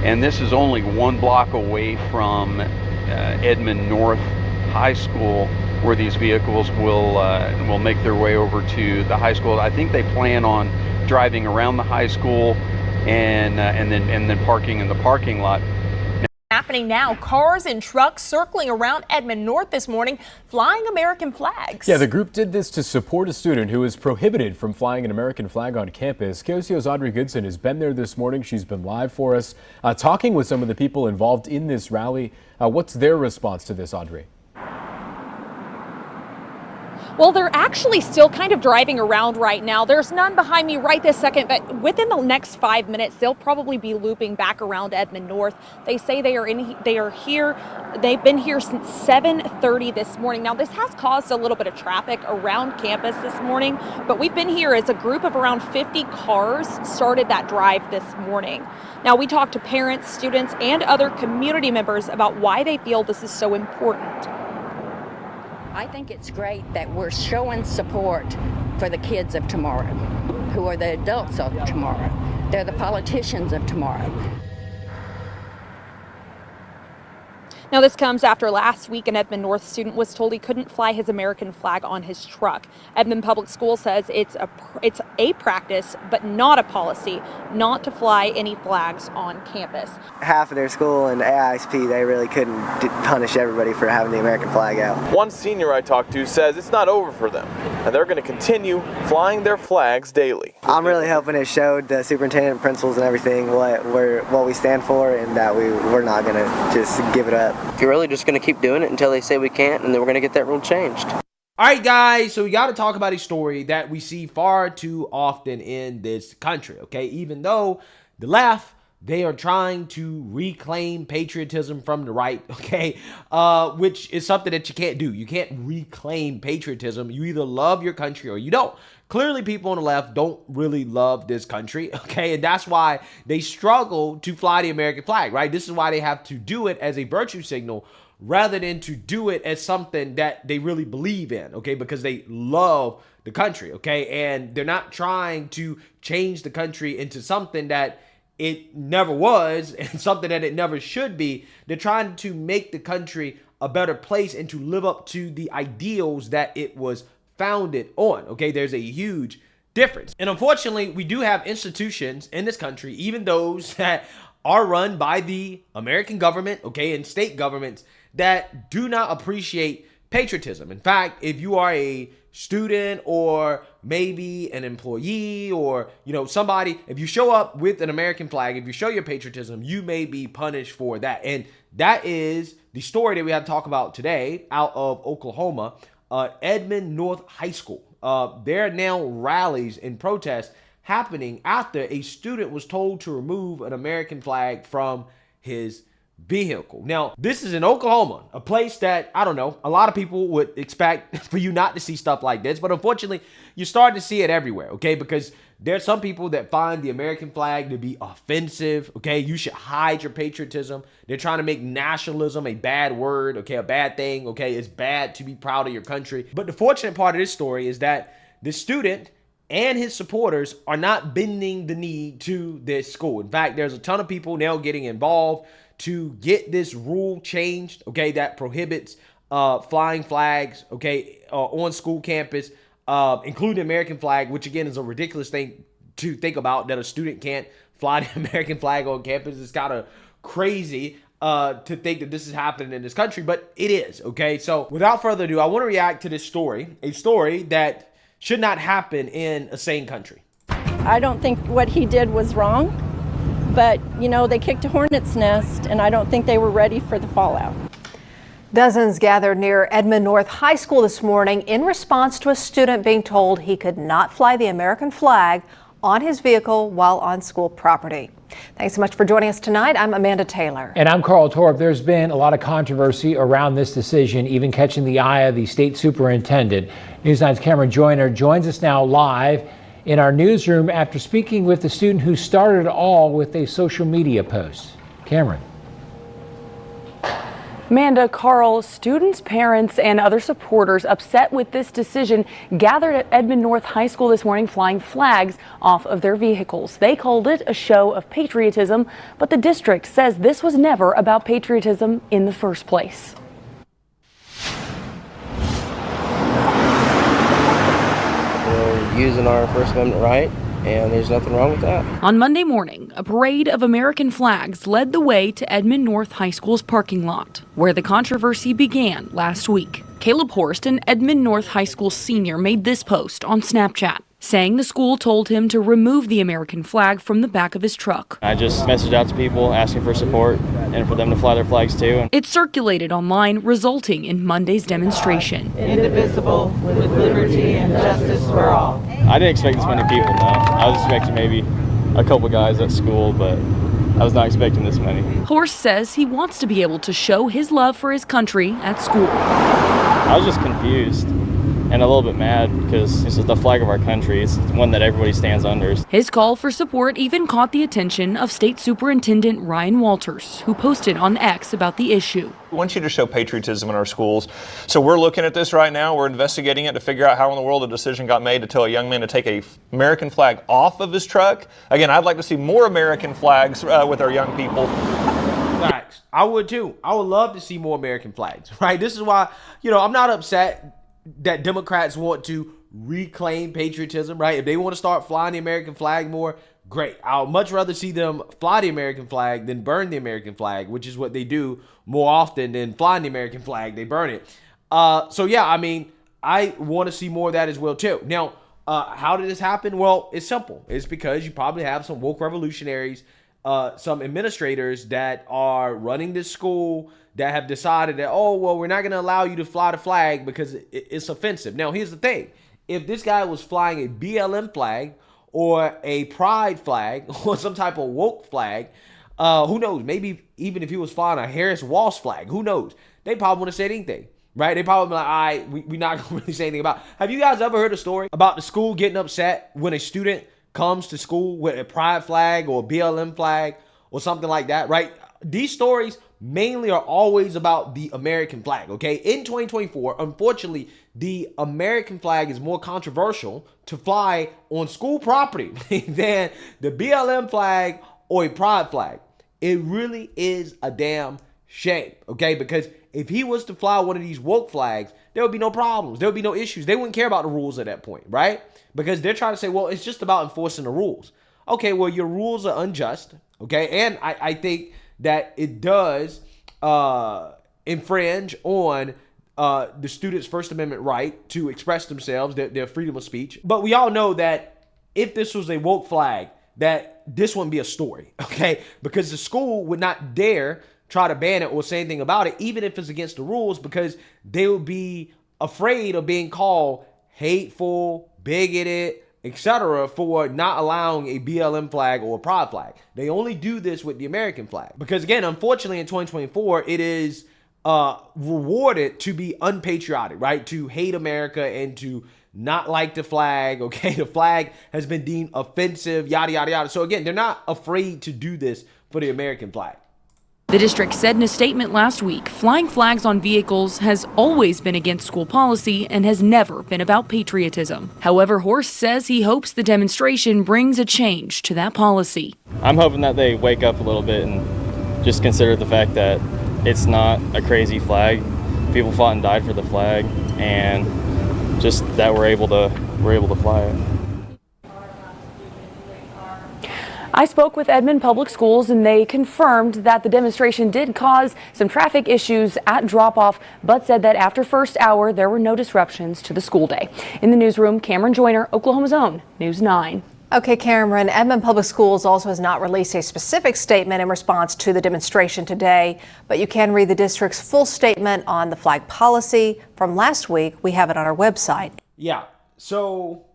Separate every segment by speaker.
Speaker 1: And this is only 1 block away from Edmond North High School, where these vehicles will make their way over to the high school. I think they plan on driving around the high school and then parking in the parking lot.
Speaker 2: Happening now, cars and trucks circling around Edmond North this morning, flying American flags.
Speaker 3: Yeah, the group did this to support a student who is prohibited from flying an American flag on campus. KOCO's Audrey Goodson has been there this morning. She's been live for us, talking with some of the people involved in this rally. What's their response to this, Audrey?
Speaker 2: Well, they're actually still kind of driving around right now. There's none behind me right this second, but within the next 5 minutes, they'll probably be looping back around Edmond North. They say they are here. They've been here since 7:30 this morning. Now, this has caused a little bit of traffic around campus this morning, but we've been here as a group of around 50 cars started that drive this morning. Now, we talked to parents, students, and other community members about why they feel this is so important.
Speaker 4: I think it's great that we're showing support for the kids of tomorrow, who are the adults of tomorrow. They're the politicians of tomorrow.
Speaker 2: Now, this comes after last week an Edmond North student was told he couldn't fly his American flag on his truck. Edmond Public Schools says it's a practice, but not a policy, not to fly any flags on campus.
Speaker 5: Half of their school and AISP, they really couldn't punish everybody for having the American flag out.
Speaker 6: One senior I talked to says it's not over for them, and they're going to continue flying their flags daily.
Speaker 5: I'm really hoping it showed the superintendent and principals and everything what we stand for, and that we're not going to just give it up.
Speaker 7: You're really just going to keep doing it until they say we can't, and then we're going to get that rule changed.
Speaker 8: All right, guys, so we got to talk about a story that we see far too often in this country, okay? Even though the left, they are trying to reclaim patriotism from the right, okay? Which is something that you can't do. You can't reclaim patriotism. You either love your country or you don't. Clearly, people on the left don't really love this country, okay? And that's why they struggle to fly the American flag, right? This is why they have to do it as a virtue signal rather than to do it as something that they really believe in, okay? Because they love the country, okay? And they're not trying to change the country into something that it never was and something that it never should be. They're trying to make the country a better place and to live up to the ideals that it was founded on, okay? There's a huge difference. And unfortunately, we do have institutions in this country, even those that are run by the American government, okay, and state governments, that do not appreciate patriotism. In fact, if you are a student or maybe an employee or, you know, somebody, if you show up with an American flag, if you show your patriotism, you may be punished for that. And that is the story that we have to talk about today out of Oklahoma. Edmond North High School. There are now rallies and protests happening after a student was told to remove an American flag from his vehicle. Now, this is in Oklahoma, a place that, I don't know, a lot of people would expect for you not to see stuff like this, but unfortunately, you're starting to see it everywhere, okay? Because there's some people that find the American flag to be offensive, okay? You should hide your patriotism. They're trying to make nationalism a bad word, okay? A bad thing, okay? It's bad to be proud of your country. But the fortunate part of this story is that the student and his supporters are not bending the knee to this school. In fact, there's a ton of people now getting involved to get this rule changed, okay, that prohibits flying flags, okay, on school campus, including the American flag, which again is a ridiculous thing to think about, that a student can't fly the American flag on campus. It's kind of crazy to think that this is happening in this country, but it is, okay? So without further ado, I want to react to this story, a story that should not happen in a sane country.
Speaker 4: I don't think what he did was wrong, but, you know, they kicked a hornet's nest, and I don't think they were ready for the fallout.
Speaker 9: Dozens gathered near Edmond North High School this morning in response to a student being told he could not fly the American flag on his vehicle while on school property. Thanks so much for joining us tonight. I'm Amanda Taylor.
Speaker 10: And I'm Carl Torp. There's been a lot of controversy around this decision, even catching the eye of the state superintendent. News 9's Cameron Joyner joins us now live in our newsroom after speaking with the student who started it all with a social media post. Cameron.
Speaker 11: Amanda, Carl, students, parents, and other supporters upset with this decision gathered at Edmond North High School this morning flying flags off of their vehicles. They called it a show of patriotism, but the district says this was never about patriotism in the first place.
Speaker 7: We're using our First Amendment right, and there's nothing wrong with that.
Speaker 11: On Monday morning, a parade of American flags led the way to Edmond North High School's parking lot, where the controversy began last week. Caleb Horst, an Edmond North High School senior, made this post on Snapchat, saying the school told him to remove the American flag from the back of his truck.
Speaker 12: I just messaged out to people asking for support and for them to fly their flags too.
Speaker 11: It circulated online, resulting in Monday's demonstration.
Speaker 13: Indivisible, with liberty and justice for all.
Speaker 12: I didn't expect this many people, though. I was expecting maybe a couple guys at school, but I was not expecting this many.
Speaker 11: Horst says he wants to be able to show his love for his country at school.
Speaker 12: I was just confused and a little bit mad because this is the flag of our country. It's one that everybody stands under.
Speaker 11: His call for support even caught the attention of State Superintendent Ryan Walters, who posted on X about the issue.
Speaker 14: We want you to show patriotism in our schools. So we're looking at this right now. We're investigating it to figure out how in the world a decision got made to tell a young man to take a American flag off of his truck. Again, I'd like to see more American flags with our young people.
Speaker 8: Facts. I would too. I would love to see more American flags, right? This is why, I'm not upset that Democrats want to reclaim patriotism, right? If they want to start flying the American flag more, great. I'll much rather see them fly the American flag than burn the American flag, which is what they do more often than flying the American flag. They burn it. So yeah, I want to see more of that as well too. Now, how did this happen? Well, it's simple. It's because you probably have some woke revolutionaries, some administrators that are running this school that have decided that, we're not going to allow you to fly the flag because it's offensive. Now, here's the thing. If this guy was flying a BLM flag or a pride flag or some type of woke flag, who knows? Maybe even if he was flying a Harris Walsh flag, who knows? They probably wouldn't have said anything, right? They probably be like, all right, we're not going to really say anything about it. Have you guys ever heard a story about the school getting upset when a student comes to school with a pride flag or a BLM flag or something like that, right? These stories mainly are always about the American flag, okay? In 2024, unfortunately, the American flag is more controversial to fly on school property than the BLM flag or a pride flag. It really is a damn shame, okay? Because if he was to fly one of these woke flags, there would be no problems. There would be no issues. They wouldn't care about the rules at that point, right? Because they're trying to say, well, it's just about enforcing the rules. Okay, well, your rules are unjust, okay? And I think that it does infringe on the students' First Amendment right to express themselves, their freedom of speech. But we all know that if this was a woke flag, that this wouldn't be a story, okay? Because the school would not dare try to ban it or say anything about it, even if it's against the rules, because they would be afraid of being called hateful, bigoted, etc. for not allowing a BLM flag or a pride flag. They only do this with the American flag. Because again, unfortunately in 2024, it is rewarded to be unpatriotic, right? To hate America and to not like the flag, okay? The flag has been deemed offensive, yada, yada, yada. So again, they're not afraid to do this for the American flag.
Speaker 11: The district said in a statement last week, flying flags on vehicles has always been against school policy and has never been about patriotism. However, Horst says he hopes the demonstration brings a change to that policy.
Speaker 12: I'm hoping that they wake up a little bit and just consider the fact that it's not a crazy flag. People fought and died for the flag, and just that we're able to fly it.
Speaker 11: I spoke with Edmond Public Schools and they confirmed that the demonstration did cause some traffic issues at drop-off, but said that after first hour there were no disruptions to the school day. In the newsroom, Cameron Joyner, Oklahoma's own News 9.
Speaker 9: Okay, Cameron, Edmond Public Schools also has not released a specific statement in response to the demonstration today, but you can read the district's full statement on the flag policy from last week. We have it on our website.
Speaker 8: Yeah, so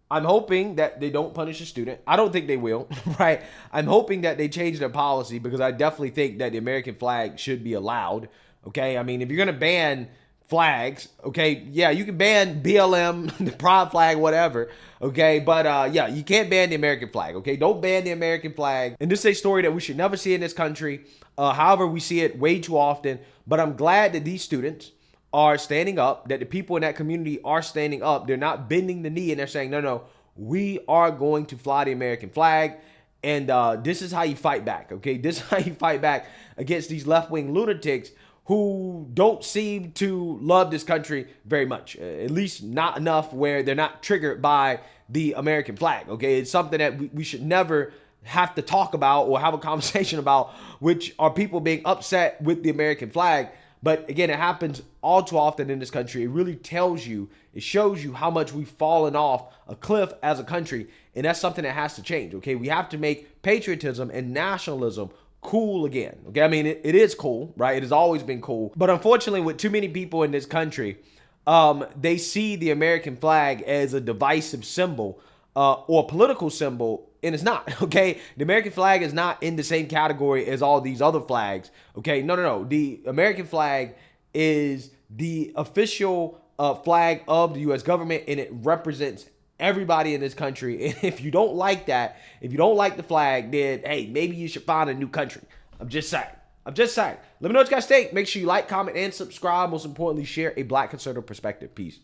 Speaker 8: I'm hoping that they don't punish a student. I don't think they will, right? I'm hoping that they change their policy because I definitely think that the American flag should be allowed, okay? I mean, if you're going to ban flags, okay? Yeah, you can ban BLM, the pride flag, whatever, okay? But yeah, you can't ban the American flag, okay? Don't ban the American flag. And this is a story that we should never see in this country. However, we see it way too often. But I'm glad that these students are standing up, that the people in that community are standing up. They're not bending the knee and they're saying, no, we are going to fly the American flag. And this is how you fight back, okay? This is how you fight back against these left-wing lunatics who don't seem to love this country very much, at least not enough where they're not triggered by the American flag, okay? It's something that we should never have to talk about or have a conversation about, which are people being upset with the American flag. But again, it happens all too often in this country. It really tells you, it shows you how much we've fallen off a cliff as a country. And that's something that has to change, okay? We have to make patriotism and nationalism cool again, okay? I mean, it is cool, right? It has always been cool. But unfortunately, with too many people in this country, they see the American flag as a divisive symbol or a political symbol, and it's not, okay? The American flag is not in the same category as all these other flags, okay? No. The American flag is the official flag of the U.S. government, and it represents everybody in this country. And if you don't like that, if you don't like the flag, then, hey, maybe you should find a new country. I'm just saying. Let me know what you guys think. Make sure you like, comment, and subscribe. Most importantly, share a Black conservative perspective. Peace.